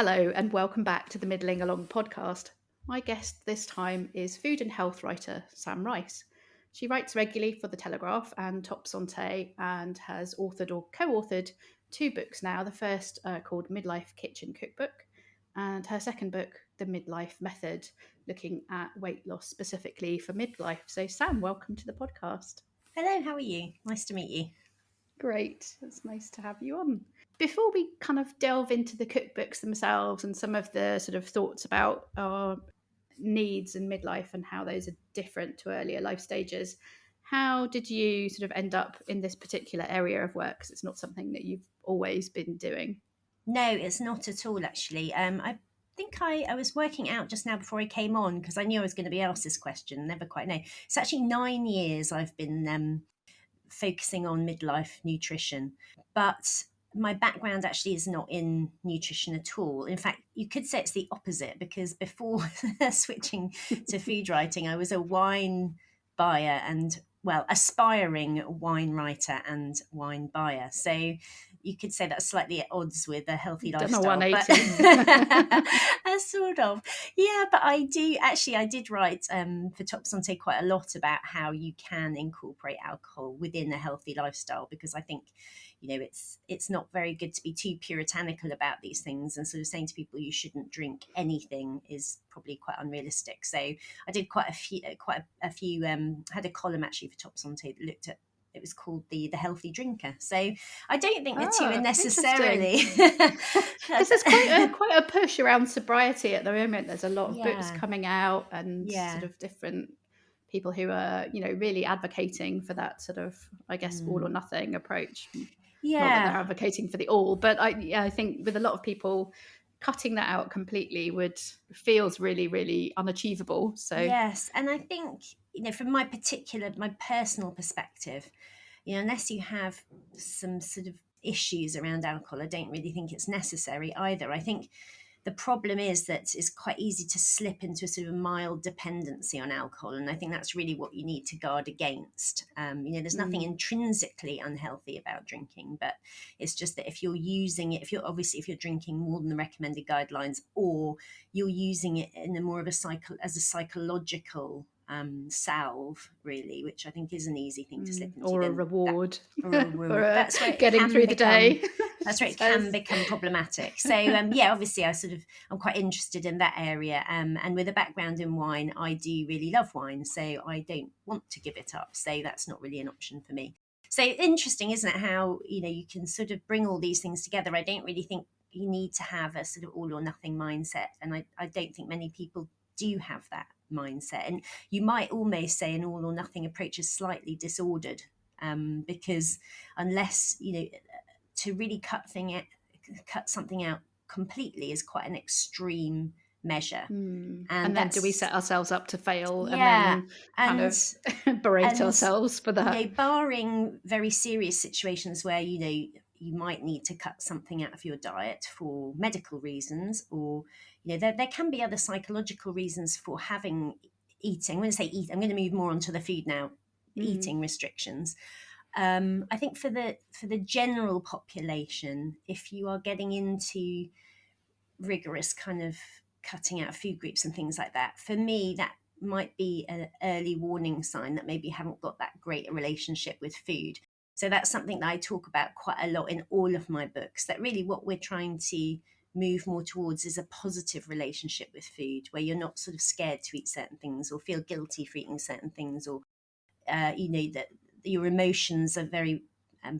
Hello and welcome back to the Middling Along podcast. My guest this time is food and health writer Sam Rice. She writes regularly for The Telegraph and Top Santé and has authored or co-authored two books now. The first called Midlife Kitchen Cookbook and her second book, The Midlife Method, looking at weight loss specifically for midlife. So Sam, welcome to the podcast. Hello, how are you? Nice to meet you. Great. It's nice to have you on. Before we kind of delve into the cookbooks themselves and some of the sort of thoughts about our needs in midlife and how those are different to earlier life stages, how did you sort of end up in this particular area of work? Because it's not something that you've always been doing. No, it's not at all, actually. I think I was working out just now before I came on because I knew I was going to be asked this question. Never quite know. It's actually 9 years I've been focusing on midlife nutrition, but my background actually is not in nutrition at all. In fact, you could say it's the opposite because before switching to food writing, I was a wine buyer and, well, aspiring wine writer and wine buyer. So you could say that's slightly at odds with a healthy Done a lifestyle, but 180. sort of. Yeah, but I did write for Top Santé quite a lot about how you can incorporate alcohol within a healthy lifestyle, because I think, it's not very good to be too puritanical about these things, and sort of saying to people you shouldn't drink anything is probably quite unrealistic. So I did quite a few had a column actually for Top Santé that looked at, it was called the healthy drinker. So I don't think the two are necessarily Because there's quite a push around sobriety at the moment. There's a lot of books yeah, coming out and yeah. sort of different people who are, really advocating for that sort of, I guess, all or nothing approach. Not that they're Yeah, advocating for the all, but I think with a lot of people, cutting that out completely feels really, really unachievable. So, yes. And I think, from my personal perspective, unless you have some sort of issues around alcohol, I don't really think it's necessary either. I think the problem is that it's quite easy to slip into a sort of mild dependency on alcohol, and I think that's really what you need to guard against. There's nothing intrinsically unhealthy about drinking, but it's just that if you're using it, if you're drinking more than the recommended guidelines, or you're using it in a more of as a psychological salve, really, which I think is an easy thing to slip into, or a then that, reward or a for reward, that's where it getting can through the become day. that's where it So, can become problematic. So yeah, obviously I'm quite interested in that area, and with a background in wine, I do really love wine, so I don't want to give it up. So that's not really an option for me. So interesting, isn't it, how you can sort of bring all these things together. I don't really think you need to have a sort of all or nothing mindset, and I don't think many people do have that mindset. And you might almost say an all or nothing approach is slightly disordered, because unless to really cut something out completely is quite an extreme measure. And and then do we that's set ourselves up to fail and yeah, then kind and of berate and ourselves for that? barring very serious situations where you might need to cut something out of your diet for medical reasons, or there can be other psychological reasons for having eating. When I say eat, I'm going to move more onto the food now. Eating restrictions. I think for the general population, if you are getting into rigorous kind of cutting out food groups and things like that, for me that might be an early warning sign that maybe you haven't got that great a relationship with food. So that's something that I talk about quite a lot in all of my books, that really what we're trying to move more towards is a positive relationship with food, where you're not sort of scared to eat certain things or feel guilty for eating certain things, or that your emotions are very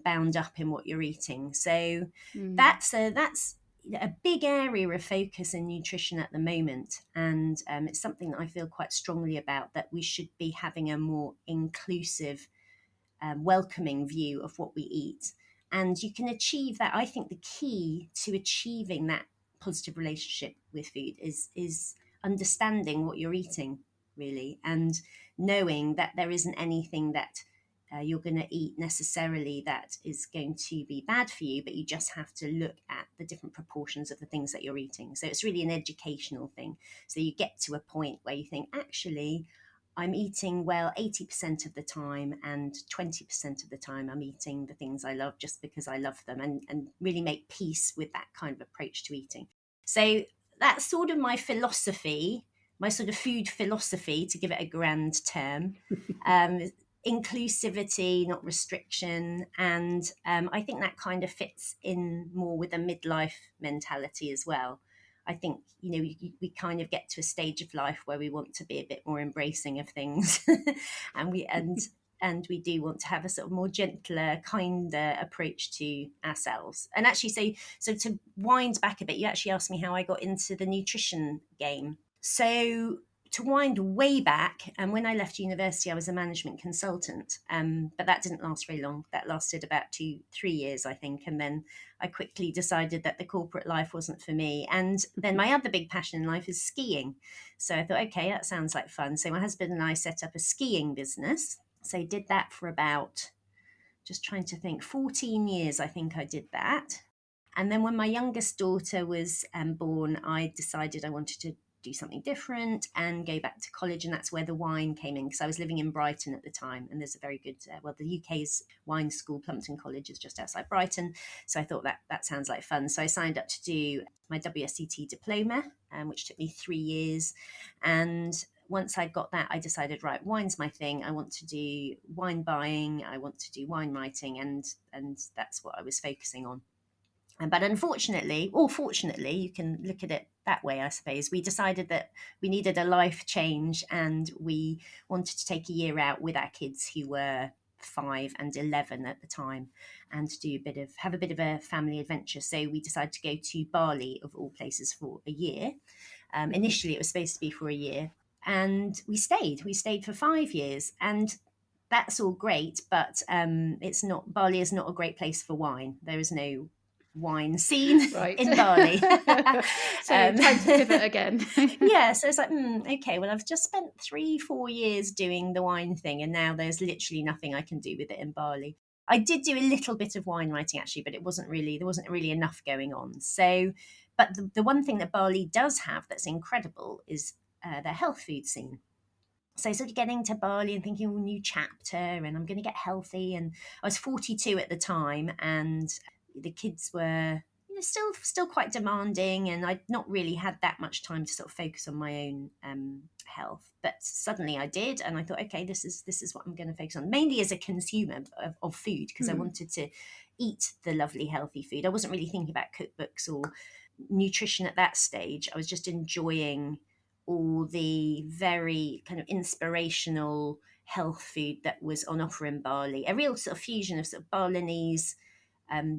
bound up in what you're eating. So that's a big area of focus in nutrition at the moment, and it's something that I feel quite strongly about, that we should be having a more inclusive, welcoming view of what we eat. And you can achieve that. I think the key to achieving that positive relationship with food is understanding what you're eating, really, and knowing that there isn't anything that you're going to eat necessarily that is going to be bad for you, but you just have to look at the different proportions of the things that you're eating. So it's really an educational thing. So you get to a point where you think, actually, I'm eating well 80% of the time, and 20% of the time I'm eating the things I love just because I love them, and really make peace with that kind of approach to eating. So that's sort of my philosophy, my sort of food philosophy, to give it a grand term. Um, Inclusivity, not restriction. And I think that kind of fits in more with a midlife mentality as well. I think, we kind of get to a stage of life where we want to be a bit more embracing of things. And we do want to have a sort of more gentler, kinder approach to ourselves. And actually, so to wind back a bit, you actually asked me how I got into the nutrition game. So to wind way back, and when I left university, I was a management consultant, but that didn't last very long. That lasted about 3 years, I think, and then I quickly decided that the corporate life wasn't for me. And then my other big passion in life is skiing. So I thought, okay, that sounds like fun. So my husband and I set up a skiing business. So I did that for about, just trying to think, 14 years, I think I did that. And then when my youngest daughter was born, I decided I wanted to do something different and go back to college. And that's where the wine came in, because I was living in Brighton at the time. And there's a very good, the UK's wine school, Plumpton College, is just outside Brighton. So I thought that sounds like fun. So I signed up to do my WSET diploma, which took me 3 years. And once I'd got that, I decided, right, wine's my thing. I want to do wine buying. I want to do wine writing. And that's what I was focusing on. But unfortunately, or fortunately, you can look at it that way, I suppose, we decided that we needed a life change, and we wanted to take a year out with our kids, who were 5 and 11 at the time, and to have a bit of a family adventure. So we decided to go to Bali, of all places, for a year. Initially, it was supposed to be for a year, and we stayed for 5 years. And that's all great, but Bali is not a great place for wine. There is no wine scene Right. in Bali. So time to pivot again. Yeah, so it's like, okay, well, I've just spent 3-4 years doing the wine thing, and now there's literally nothing I can do with it in Bali. I did do a little bit of wine writing, actually, but there wasn't really enough going on. So, but the one thing that Bali does have that's incredible is their health food scene. So sort of getting to Bali and thinking, new chapter, and I'm going to get healthy. And I was 42 at the time, and the kids were still quite demanding, and I'd not really had that much time to sort of focus on my own health. But suddenly I did, and I thought, okay, this is what I'm going to focus on, mainly as a consumer of food, because I wanted to eat the lovely healthy food. I wasn't really thinking about cookbooks or nutrition at that stage. I was just enjoying all the very kind of inspirational health food that was on offer in Bali. A real sort of fusion of sort of Balinese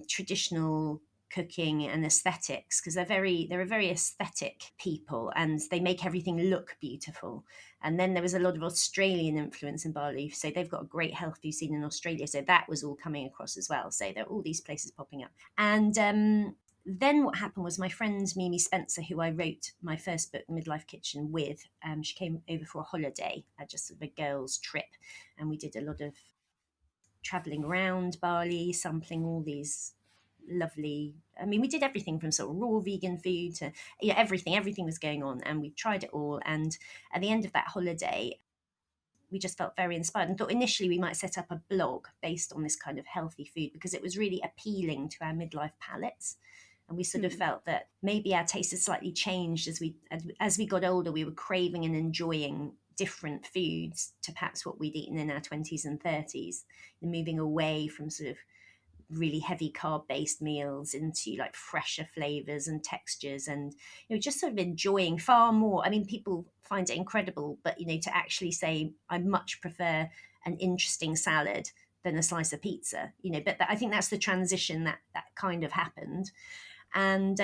traditional cooking and aesthetics, because they're a very aesthetic people, and they make everything look beautiful. And then there was a lot of Australian influence in Bali, so they've got a great health food scene in Australia, so that was all coming across as well. So there are all these places popping up. And then what happened was, my friend Mimi Spencer, who I wrote my first book, Midlife Kitchen, with, she came over for a holiday, just sort of a girls' trip, and we did a lot of traveling around Bali, sampling all these lovely, we did everything from sort of raw vegan food to everything was going on, and we tried it all. And at the end of that holiday, we just felt very inspired and thought initially we might set up a blog based on this kind of healthy food, because it was really appealing to our midlife palates. And we sort of felt that maybe our taste had slightly changed as we got older. We were craving and enjoying different foods to perhaps what we'd eaten in our 20s and 30s, and moving away from sort of really heavy carb based meals into like fresher flavors and textures, and just sort of enjoying far more. People find it incredible, but to actually say I much prefer an interesting salad than a slice of pizza, but I think that's the transition that kind of happened. And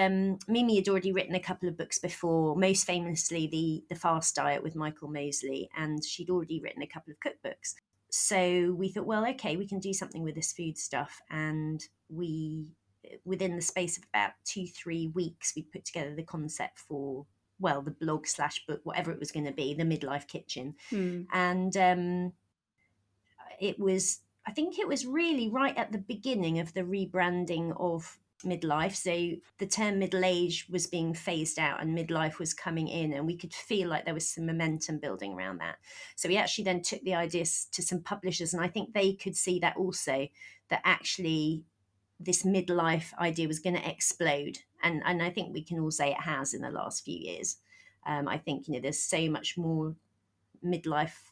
Mimi had already written a couple of books before, most famously the Fast Diet with Michael Mosley, and she'd already written a couple of cookbooks. So we thought, well, okay, we can do something with this food stuff. And within the space of about 2-3 weeks, we put together the concept for, well, the blog / book, whatever it was going to be, the Midlife Kitchen. And I think it was really right at the beginning of the rebranding of midlife. So the term middle age was being phased out and midlife was coming in, and we could feel like there was some momentum building around that. So we actually then took the ideas to some publishers, and I think they could see that also, that actually this midlife idea was going to explode, and I think we can all say it has in the last few years. I think there's so much more midlife,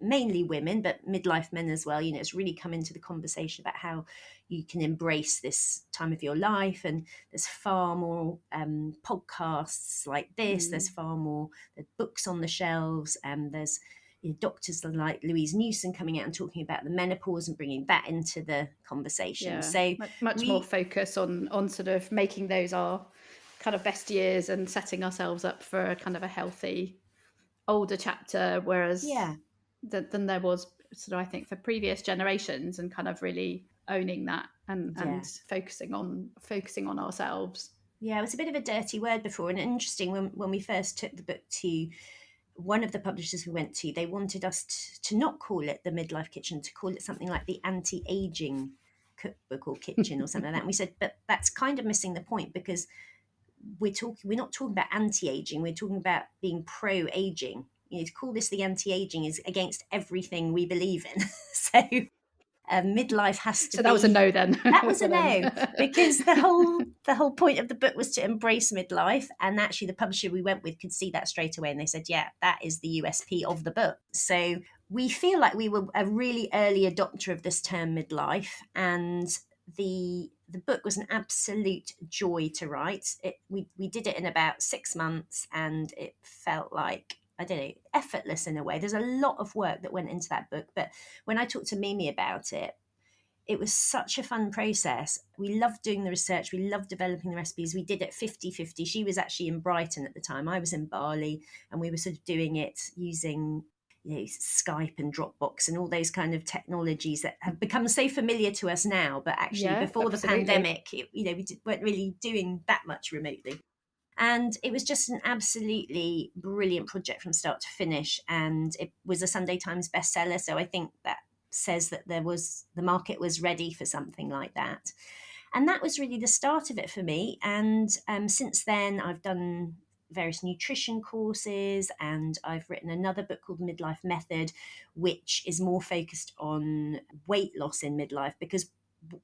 mainly women, but midlife men as well. It's really come into the conversation about how you can embrace this time of your life, and there's far more podcasts like this. There's far more books on the shelves, and there's doctors like Louise Newson coming out and talking about the menopause and bringing that into the conversation. Yeah, So much more we, focus on sort of making those our kind of best years and setting ourselves up for a kind of a healthy older chapter, whereas yeah, than there was sort of, I think, for previous generations, and kind of really owning that and yeah. focusing on ourselves. Yeah, it was a bit of a dirty word before, and interesting when we first took the book to one of the publishers we went to, they wanted us to not call it the Midlife Kitchen, to call it something like the anti-aging cookbook or kitchen or something like that. And we said, but that's kind of missing the point, because we're not talking about anti-aging, we're talking about being pro-aging. To call this the anti-aging is against everything we believe in. So midlife has to So that was a be. no then. That was for a them. no, because the whole point of the book was to embrace midlife, and actually the publisher we went with could see that straight away, and they said, yeah, that is the USP of the book. So we feel like we were a really early adopter of this term midlife, and the book was an absolute joy to write. We did it in about 6 months, and it felt like, I don't know, effortless in a way. There's a lot of work that went into that book, but when I talked to Mimi about it was such a fun process. We loved doing the research. We loved developing the recipes. We did it 50-50. She was actually in Brighton at the time. I was in Bali, and we were sort of doing it using Skype and Dropbox and all those kind of technologies that have become so familiar to us now. But actually, Yeah, before the absolutely. pandemic, weren't really doing that much remotely. And it was just an absolutely brilliant project from start to finish. And it was a Sunday Times bestseller. So I think that says that the market was ready for something like that. And that was really the start of it for me. And since then, I've done various nutrition courses, and I've written another book called Midlife Method, which is more focused on weight loss in midlife. Because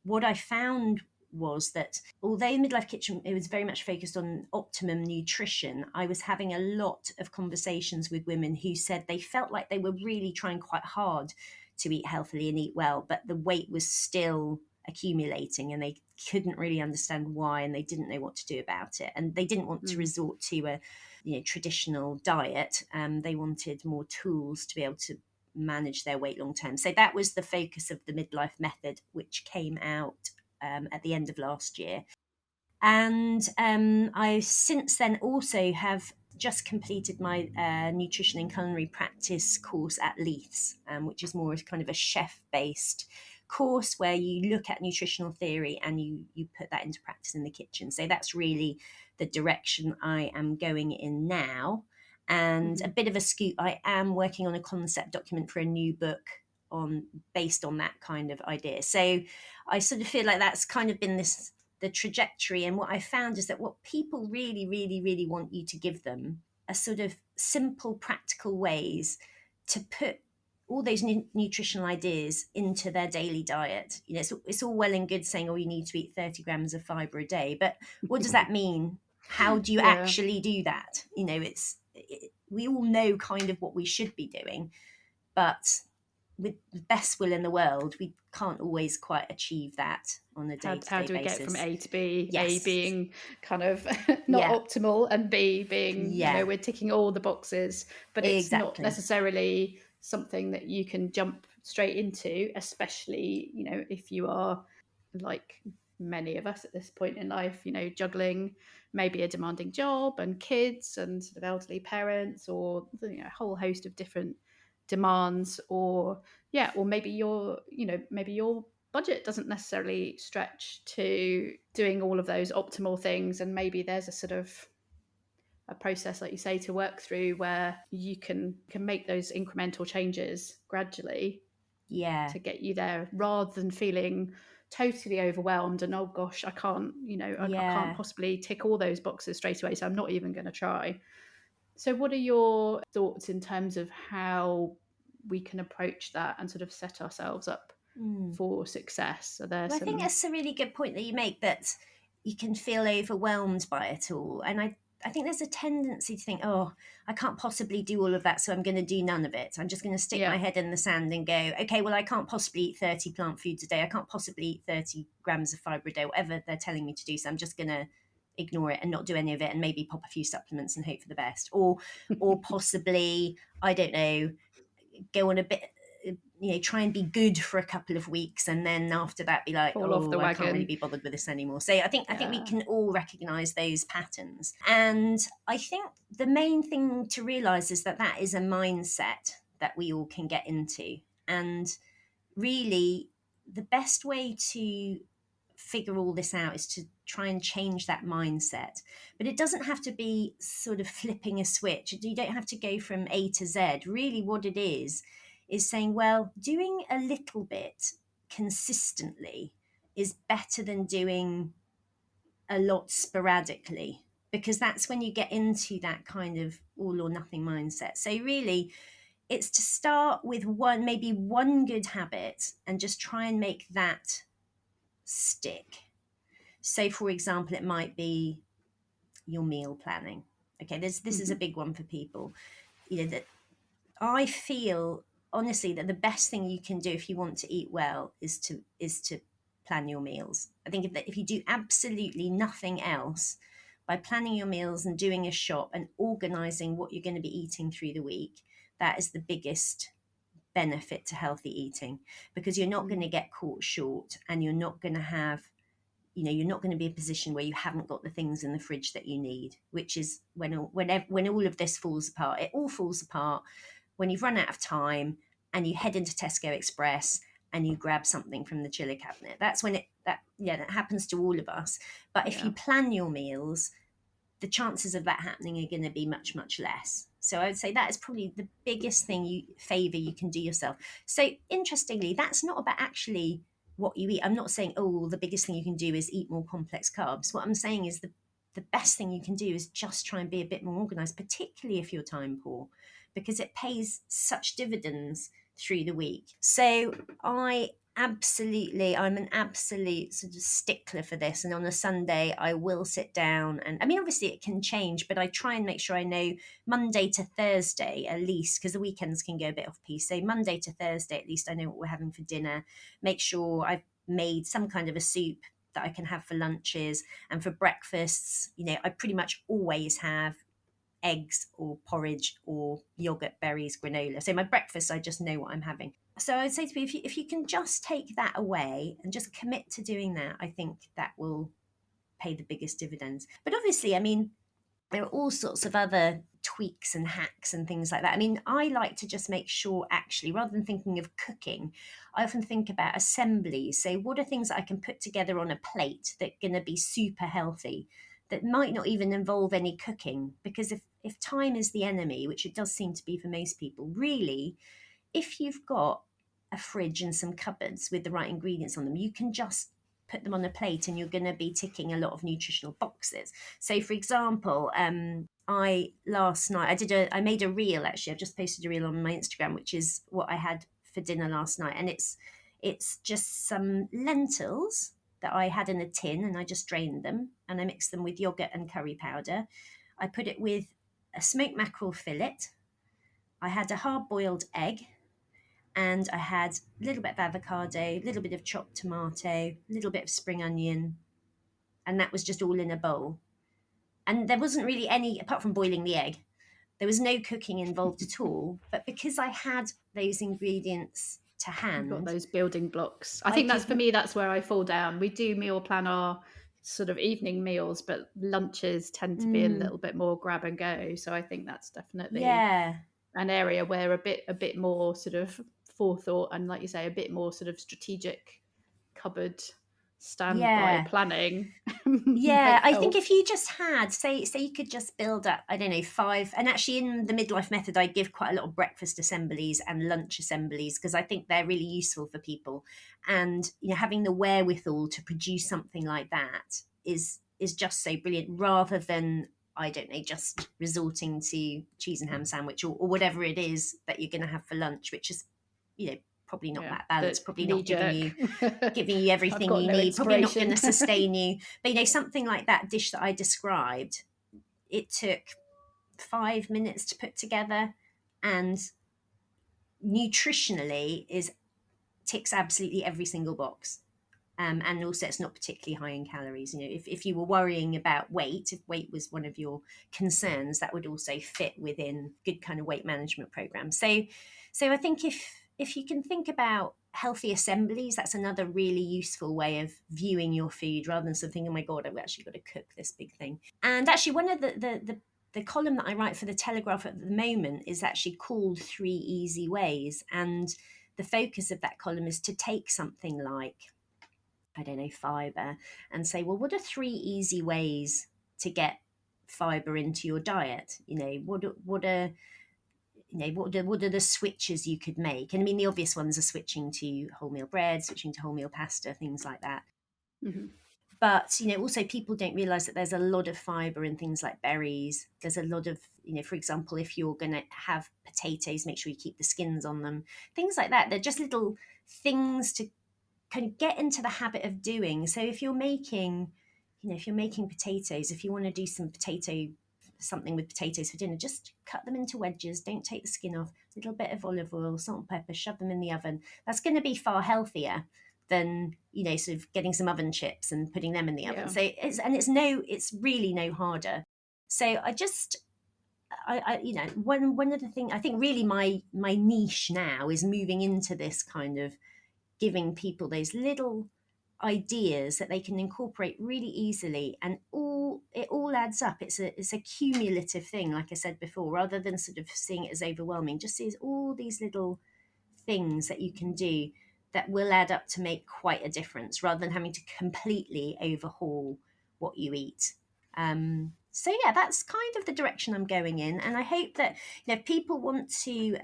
what I found was that although Midlife Kitchen, it was very much focused on optimum nutrition, I was having a lot of conversations with women who said they felt like they were really trying quite hard to eat healthily and eat well, but the weight was still accumulating, and they couldn't really understand why, and they didn't know what to do about it, and they didn't want to resort to a traditional diet. They wanted more tools to be able to manage their weight long term. So that was the focus of the Midlife Method, which came out at the end of last year. And I since then also have just completed my nutrition and culinary practice course at Leith's, which is more kind of a chef-based course where you look at nutritional theory and you put that into practice in the kitchen. So that's really the direction I am going in now. And a bit of a scoop, I am working on a concept document for a new book based on that kind of idea. So I sort of feel like that's kind of been the trajectory. And what I found is that what people really, really, really want you to give them are sort of simple, practical ways to put all those nutritional ideas into their daily diet. It's all well and good saying, oh, you need to eat 30 grams of fiber a day, but what does that mean? How do you Yeah. actually do that? We all know kind of what we should be doing, but with the best will in the world, we can't always quite achieve that on a How day-to-day do we get from basis. A to B? A Yes. being kind of not Yeah. optimal, and B being, Yeah. we're ticking all the boxes, but it's not Exactly. necessarily something that you can jump straight into, especially, if you are like many of us at this point in life, juggling maybe a demanding job and kids and sort of elderly parents, or a whole host of different demands, or maybe your budget doesn't necessarily stretch to doing all of those optimal things, and maybe there's a sort of a process, like you say, to work through, where you can make those incremental changes gradually Yeah. to get you there, rather than feeling totally overwhelmed and, oh gosh, I can't, I can't Yeah. possibly tick all those boxes straight away, so I'm not even going to try. So what are your thoughts in terms of how we can approach that and sort of set ourselves up for success. So there's Well, I think some, that's a really good point that you make, that you can feel overwhelmed by it all. And I think there's a tendency to think, oh, I can't possibly do all of that, so I'm going to do none of it. I'm just going to stick yeah, my head in the sand and go, okay, well, I can't possibly eat 30 plant foods a day. I can't possibly eat 30 grams of fibre a day, whatever they're telling me to do. So I'm just going to ignore it and not do any of it, and maybe pop a few supplements and hope for the best. Or possibly, I don't know, go on a bit, try and be good for a couple of weeks, and then after that be like, fall off the oh, I can't really wagon. be bothered with this anymore. So I think we Yeah. can all recognize those patterns. And I think the main thing to realize is that that is a mindset that we all can get into. And really, the best way to figure all this out is to try and change that mindset. But it doesn't have to be sort of flipping a switch. You don't have to go from A to Z. Really, what it is saying, well, doing a little bit consistently is better than doing a lot sporadically, because that's when you get into that kind of all or nothing mindset. So really, it's to start with maybe one good habit, and just try and make that stick. So, for example, it might be your meal planning. Okay, this is a Hmm. big one for people. That I feel honestly that the best thing you can do if you want to eat well is to plan your meals. I think if you do absolutely nothing else, by planning your meals and doing a shop and organizing what you're going to be eating through the week, that is the biggest benefit to healthy eating, because you're not going to get caught short, and you're not going to have, you're not going to be in a position where you haven't got the things in the fridge that you need, which is when all of this falls apart. It all falls apart when you've run out of time and you head into Tesco Express and you grab something from the chiller cabinet. That's when that happens to all of us. But if Yeah. you plan your meals, the chances of that happening are going to be much, much less. So I would say that is probably the biggest favor you can do yourself. So interestingly, that's not about actually what you eat. I'm not saying, oh, the biggest thing you can do is eat more complex carbs. What I'm saying is the best thing you can do is just try and be a bit more organized, particularly if you're time poor, because it pays such dividends through the week. So I'm an absolute sort of stickler for this. And on a Sunday, I will sit down, and I mean, obviously it can change, but I try and make sure I know Monday to Thursday at least, because the weekends can go a bit off piece. So Monday to Thursday, at least I know what we're having for dinner. Make sure I've made some kind of a soup that I can have for lunches, and for breakfasts, I pretty much always have eggs or porridge or yogurt, berries, granola. So my breakfast, I just know what I'm having. So I'd say to me, if you can just take that away and just commit to doing that, I think that will pay the biggest dividends. But obviously, I mean, there are all sorts of other tweaks and hacks and things like that. I mean, I like to just make sure, actually, rather than thinking of cooking, I often think about assemblies. So what are things that I can put together on a plate that are going to be super healthy, that might not even involve any cooking? Because if time is the enemy, which it does seem to be for most people, really, if you've got a fridge and some cupboards with the right ingredients on them, you can just put them on a plate and you're going to be ticking a lot of nutritional boxes. So, for example, I last night I made a reel. Actually, I've just posted a reel on my Instagram, which is what I had for dinner last night, and it's just some lentils that I had in a tin, and I just drained them and I mixed them with yogurt and curry powder. I put it with a smoked mackerel fillet. I had a hard-boiled egg, and I had a little bit of avocado, a little bit of chopped tomato, a little bit of spring onion, and that was just all in a bowl. And there wasn't really any, apart from boiling the egg, there was no cooking involved at all. But because I had those ingredients to You've got hand, those building blocks. I I think could, that's, for me, that's where I fall down. We do meal plan our sort of evening meals, but lunches tend to be a little bit more grab and go. So I think that's definitely yeah, an area where a bit more sort of forethought and, like you say, a bit more sort of strategic cupboard standby yeah. planning Yeah, might I think help. if you just had, say you could just build up, I don't know, five, and actually in the midlife method, I give quite a lot of breakfast assemblies and lunch assemblies, because I think they're really useful for people. And having the wherewithal to produce something like that is just so brilliant, rather than, I don't know, just resorting to cheese and ham sandwich, or whatever it is that you're going to have for lunch, which is, probably not Yeah, that the balanced, probably not knee giving jerk. you I've everything got you no need, probably not going inspiration. to sustain you. But something like that dish that I described, it took 5 minutes to put together, and nutritionally ticks absolutely every single box. And also it's not particularly high in calories. If you were worrying about weight, if weight was one of your concerns, that would also fit within good kind of weight management programs. So I think if you can think about healthy assemblies, that's another really useful way of viewing your food, rather than something, oh my god, I've actually got to cook this big thing. And actually, one of the column that I write for the Telegraph at the moment is actually called 3 Easy Ways, and the focus of that column is to take something like, I don't know, fiber, and say, well, what are 3 easy ways to get fiber into your diet? What are the switches you could make? And I mean, the obvious ones are switching to wholemeal bread, switching to wholemeal pasta, things like that. Mhm. But also people don't realize that there's a lot of fiber in things like berries. There's a lot of, for example, if you're going to have potatoes, make sure you keep the skins on them, things like that. They're just little things to kind of get into the habit of doing. So if you're making potatoes, if you want to do something with potatoes for dinner, just cut them into wedges, don't take the skin off, a little bit of olive oil, salt and pepper, shove them in the oven. That's going to be far healthier than sort of getting some oven chips and putting them in the oven. Yeah. So it's really no harder. So one of the things I think really my niche now is moving into this kind of giving people those little ideas that they can incorporate really easily, and it all adds up. It's a cumulative thing, like I said before, rather than sort of seeing it as overwhelming. Just see all these little things that you can do that will add up to make quite a difference, rather than having to completely overhaul what you eat. So yeah, that's kind of the direction I'm going in, and I hope that if people want to,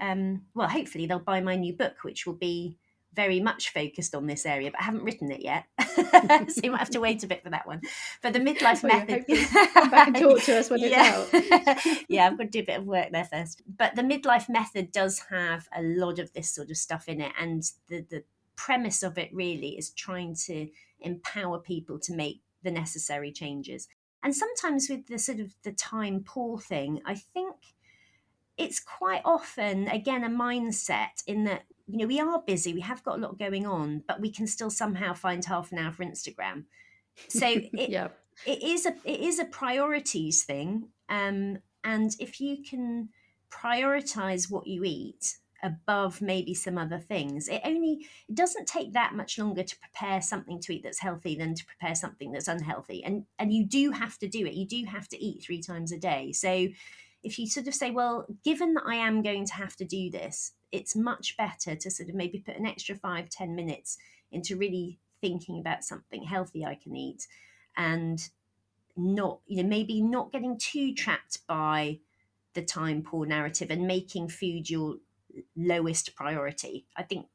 well, hopefully they'll buy my new book, which will be very much focused on this area, but I haven't written it yet. So you might have to wait a bit for that one. But the Midlife Well, yeah, Method. hopefully come back and talk to us when it's out. Yeah, I've got to do a bit of work there first. But the Midlife Method does have a lot of this sort of stuff in it. And the premise of it really is trying to empower people to make the necessary changes. And sometimes with the sort of the time poor thing, I think it's quite often, again, a mindset in that, we are busy, we have got a lot going on, but we can still somehow find half an hour for Instagram. So Yeah. it is a priorities thing. And if you can prioritize what you eat above maybe some other things, it doesn't take that much longer to prepare something to eat that's healthy than to prepare something that's unhealthy. And you do have to do it. You do have to eat 3 times a day. So if you sort of say, well, given that I am going to have to do this, it's much better to sort of maybe put an extra 5-10 minutes into really thinking about something healthy I can eat, and not, maybe not getting too trapped by the time poor narrative and making food your lowest priority. I think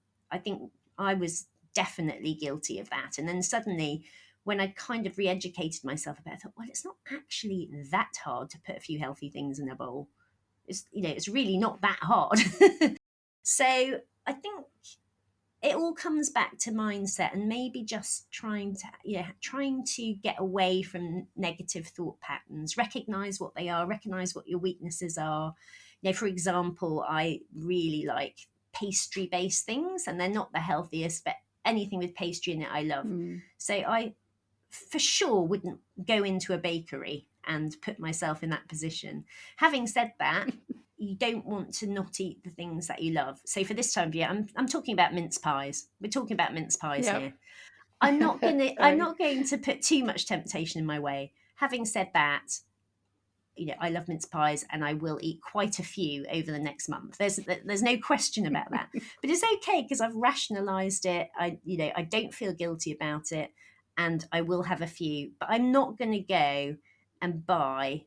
I was definitely guilty of that. And then suddenly, when I kind of re-educated myself about it, I thought, well, it's not actually that hard to put a few healthy things in a bowl. It's really not that hard. So I think it all comes back to mindset, and maybe just trying to get away from negative thought patterns, recognize what they are, recognize what your weaknesses are. For example, I really like pastry based things, and they're not the healthiest, but anything with pastry in it I love. So I for sure wouldn't go into a bakery and put myself in that position. Having said that, you don't want to not eat the things that you love. So for this time of year, I'm talking about mince pies. We're talking about mince pies Yep. here. I'm not going to put too much temptation in my way. Having said that, I love mince pies, and I will eat quite a few over the next month. There's no question about that. But it's okay because I've rationalized it. I don't feel guilty about it, and I will have a few. But I'm not going to go and buy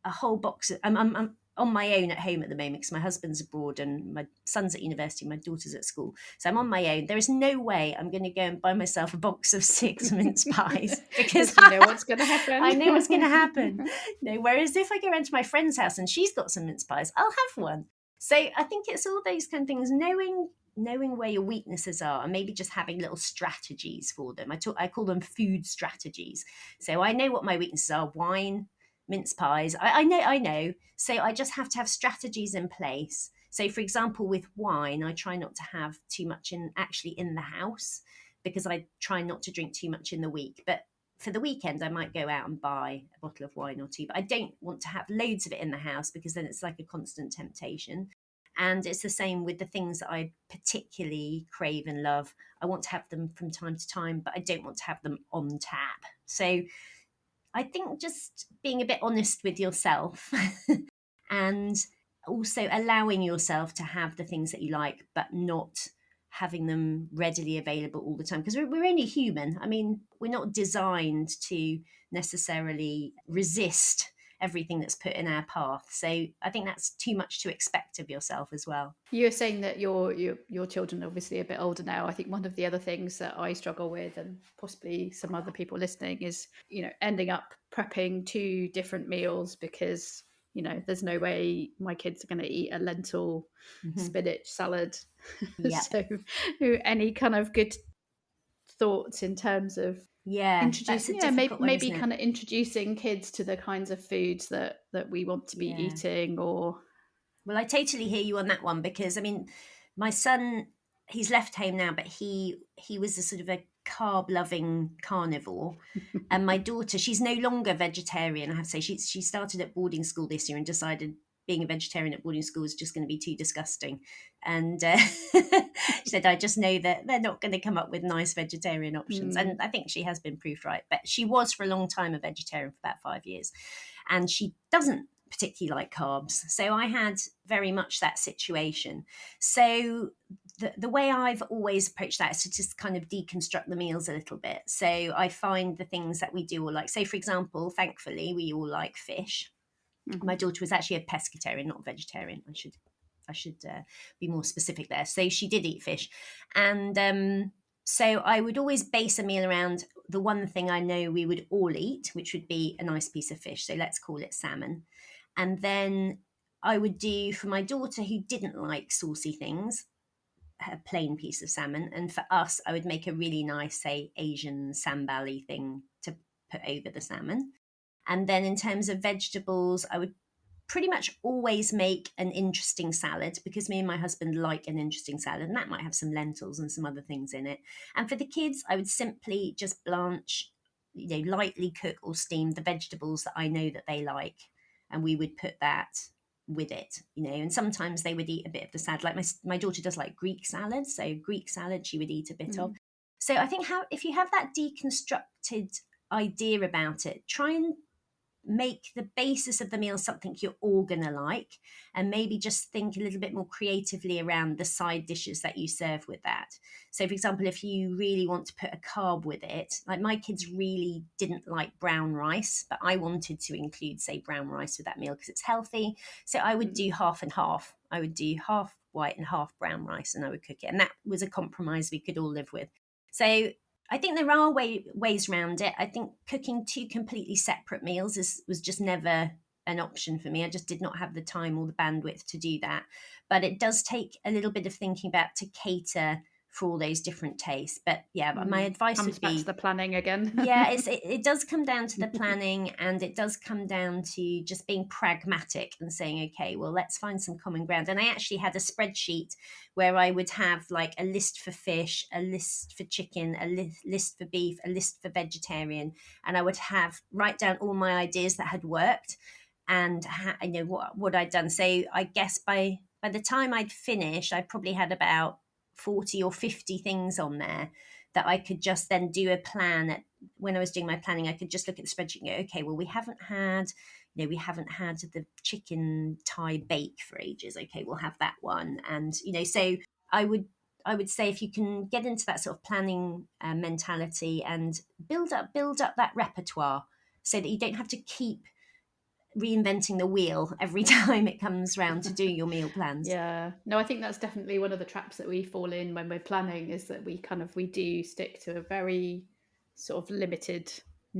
a whole box of, I'm on my own at home at the moment because my husband's abroad and my son's at university, my daughter's at school. So I'm on my own. There is no way I'm going to go and buy myself a box of 6 mince pies because you know what's going to happen. I know what's going to happen. Whereas if I go around to my friend's house and she's got some mince pies, I'll have one. So I think it's all those kind of things, knowing knowing where your weaknesses are and maybe just having little strategies for them. I call them food strategies. So I know what my weaknesses are: wine, mince pies. I know. So I just have to have strategies in place. So for example, with wine, I try not to have too much in the house, because I try not to drink too much in the week. But for the weekend, I might go out and buy a bottle of wine or two, but I don't want to have loads of it in the house, because then it's like a constant temptation. And it's the same with the things that I particularly crave and love. I want to have them from time to time, but I don't want to have them on tap. So I think just being a bit honest with yourself and also allowing yourself to have the things that you like, but not having them readily available all the time, because we're only human. I mean, we're not designed to necessarily resist everything that's put in our path. So I think that's too much to expect of yourself as well. You were saying that your children are obviously a bit older now. I think one of the other things that I struggle with, and possibly some other people listening, is, ending up prepping two different meals because, there's no way my kids are going to eat a lentil Mm-hmm. spinach salad. Yeah. So any kind of good thoughts in terms of Yeah, that's a introducing, difficult one, maybe isn't it? kind of introducing kids to the kinds of foods that we want to be Yeah. eating? Or Well, I totally hear you on that one, because I mean, my son, he's left home now, but he was a sort of a carb loving carnivore. And my daughter, she's no longer vegetarian. I have to say, she started at boarding school this year and decided being a vegetarian at boarding school is just going to be too disgusting. And she said, I just know that they're not going to come up with nice vegetarian options. And I think she has been proved right. But she was for a long time a vegetarian, for about 5 years. And she doesn't particularly like carbs. So I had very much that situation. So the way I've always approached that is to just kind of deconstruct the meals a little bit. So I find the things that we do all like. Say, for example, thankfully, we all like fish. My daughter was actually a pescatarian, not a vegetarian. I should be more specific there. So she did eat fish, and so I would always base a meal around the one thing I know we would all eat, which would be a nice piece of fish. So let's call it salmon. And then I would do, for my daughter who didn't like saucy things, a plain piece of salmon. And for us, I would make a really nice, say, Asian sambal-y thing to put over the salmon. And then in terms of vegetables, I would pretty much always make an interesting salad, because me and my husband like an interesting salad, and that might have some lentils and some other things in it. And for the kids, I would simply just blanch, lightly cook or steam the vegetables that I know that they like, and we would put that with it, and sometimes they would eat a bit of the salad. Like my daughter does like Greek salad, so Greek salad she would eat a bit of. So I think if you have that deconstructed idea about it, try and make the basis of the meal something you're all going to like, and maybe just think a little bit more creatively around the side dishes that you serve with that. So for example, if you really want to put a carb with it, like my kids really didn't like brown rice, but I wanted to include, say, brown rice with that meal because it's healthy. So I would do half and half. I would do half white and half brown rice, and I would cook it, and that was a compromise we could all live with. So I think there are ways around it. I think cooking two completely separate meals was just never an option for me. I just did not have the time or the bandwidth to do that. But it does take a little bit of thinking about to cater for all those different tastes. But yeah, my advice comes would back be to the planning again. yeah, it does come down to the planning, and it does come down to just being pragmatic and saying, okay, well, let's find some common ground. And I actually had a spreadsheet where I would have like a list for fish, a list for chicken, a list for beef, a list for vegetarian, and I would write down all my ideas that had worked and what I'd done. So I guess by the time I'd finished, I probably had about 40 or 50 things on there that I could just then do a plan. When I was doing my planning, I could just look at the spreadsheet and go, okay, well, we haven't had the chicken Thai bake for ages. Okay, we'll have that one. And, so I would say if you can get into that sort of planning mentality and build up that repertoire so that you don't have to keep reinventing the wheel every time it comes round to doing your meal plans. Yeah, no, I think that's definitely one of the traps that we fall in when we're planning, is that we do stick to a very sort of limited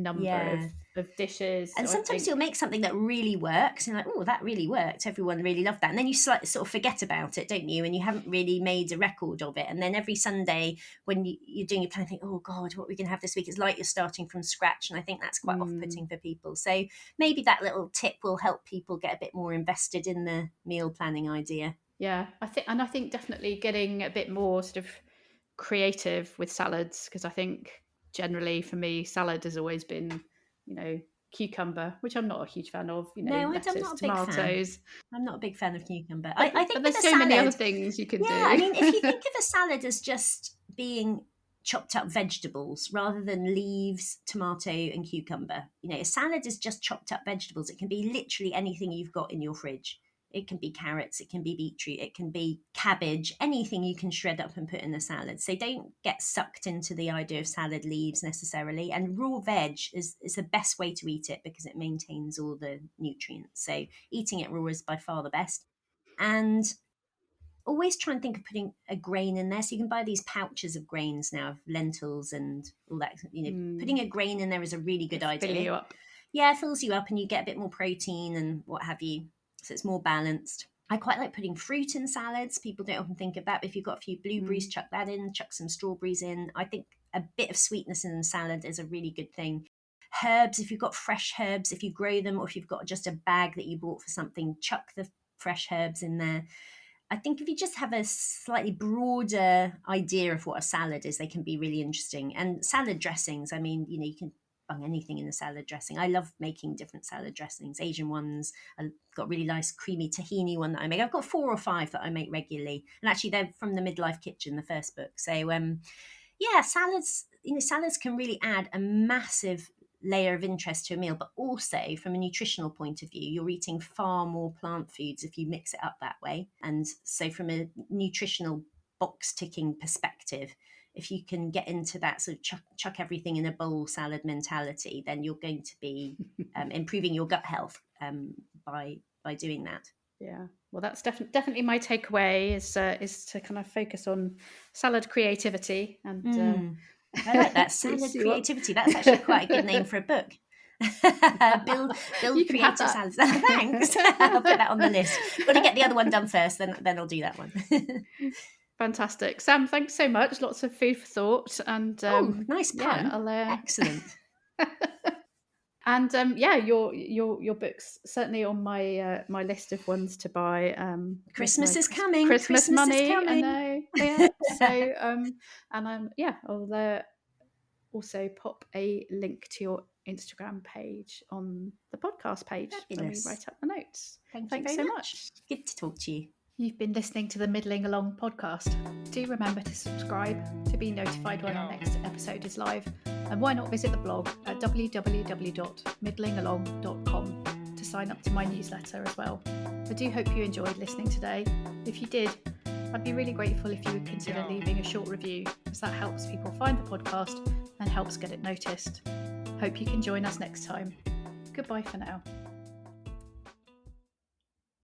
number Yeah. of dishes. And So I sometimes think, you'll make something that really works, and like, oh, that really worked. Everyone really loved that. And then you sort of forget about it, don't you? And you haven't really made a record of it. And then every Sunday when you're doing your plan, you think, oh God, what are we going to have this week? It's like you're starting from scratch. And I think that's quite off-putting for people. So maybe that little tip will help people get a bit more invested in the meal planning idea. yeah, I think definitely getting a bit more sort of creative with salads, because I think generally for me, salad has always been, cucumber, which I'm not a huge fan of, No, I'm lettuce, not a big fan. tomatoes. I'm not a big fan of cucumber. But, I think but with there's a so many other salad, things you can yeah, do. I mean, if you think of a salad as just being chopped up vegetables rather than leaves, tomato, and cucumber, a salad is just chopped up vegetables. It can be literally anything you've got in your fridge. It can be carrots, it can be beetroot, it can be cabbage, anything you can shred up and put in a salad. So don't get sucked into the idea of salad leaves necessarily. And raw veg is the best way to eat it because it maintains all the nutrients. So eating it raw is by far the best. And always try and think of putting a grain in there. So you can buy these pouches of grains now, of lentils and all that. Putting a grain in there is a really good idea. Fill you up. Yeah, it fills you up and you get a bit more protein and what have you. So it's more balanced. I quite like putting fruit in salads. People don't often think of that, but if you've got a few blueberries, chuck that in, chuck some strawberries in. I think a bit of sweetness in a salad is a really good thing. Herbs, if you've got fresh herbs, if you grow them, or if you've got just a bag that you bought for something, chuck the fresh herbs in there. I think if you just have a slightly broader idea of what a salad is, they can be really interesting. And salad dressings, I mean, you can bung anything in a salad dressing. I love making different salad dressings, Asian ones. I've got really nice creamy tahini one that I make. I've got 4 or 5 that I make regularly. And actually they're from the Midlife Kitchen, the first book. So yeah, salads can really add a massive layer of interest to a meal, but also from a nutritional point of view, you're eating far more plant foods if you mix it up that way. And so from a nutritional box ticking perspective, if you can get into that sort of chuck everything in a bowl salad mentality, then you're going to be improving your gut health by doing that. Yeah, well, that's definitely my takeaway is to kind of focus on salad creativity and I like that, salad creativity. That's actually quite a good name for a book. build creative salads. Thanks. I'll put that on the list. Got to get the other one done first, then I'll do that one. Fantastic, Sam. Thanks so much. Lots of food for thought. And nice pun. Yeah, excellent. And your book's certainly on my my list of ones to buy. Christmas is coming. Christmas money. Is coming. I know. Yeah. So and I'll also pop a link to your Instagram page on the podcast page when we write up the notes. Thanks so much. Good to talk to you. You've been listening to the Middling Along podcast. Do remember to subscribe to be notified when our next episode is live. And why not visit the blog at www.middlingalong.com to sign up to my newsletter as well. I do hope you enjoyed listening today. If you did, I'd be really grateful if you would consider leaving a short review, as that helps people find the podcast and helps get it noticed. Hope you can join us next time. Goodbye for now.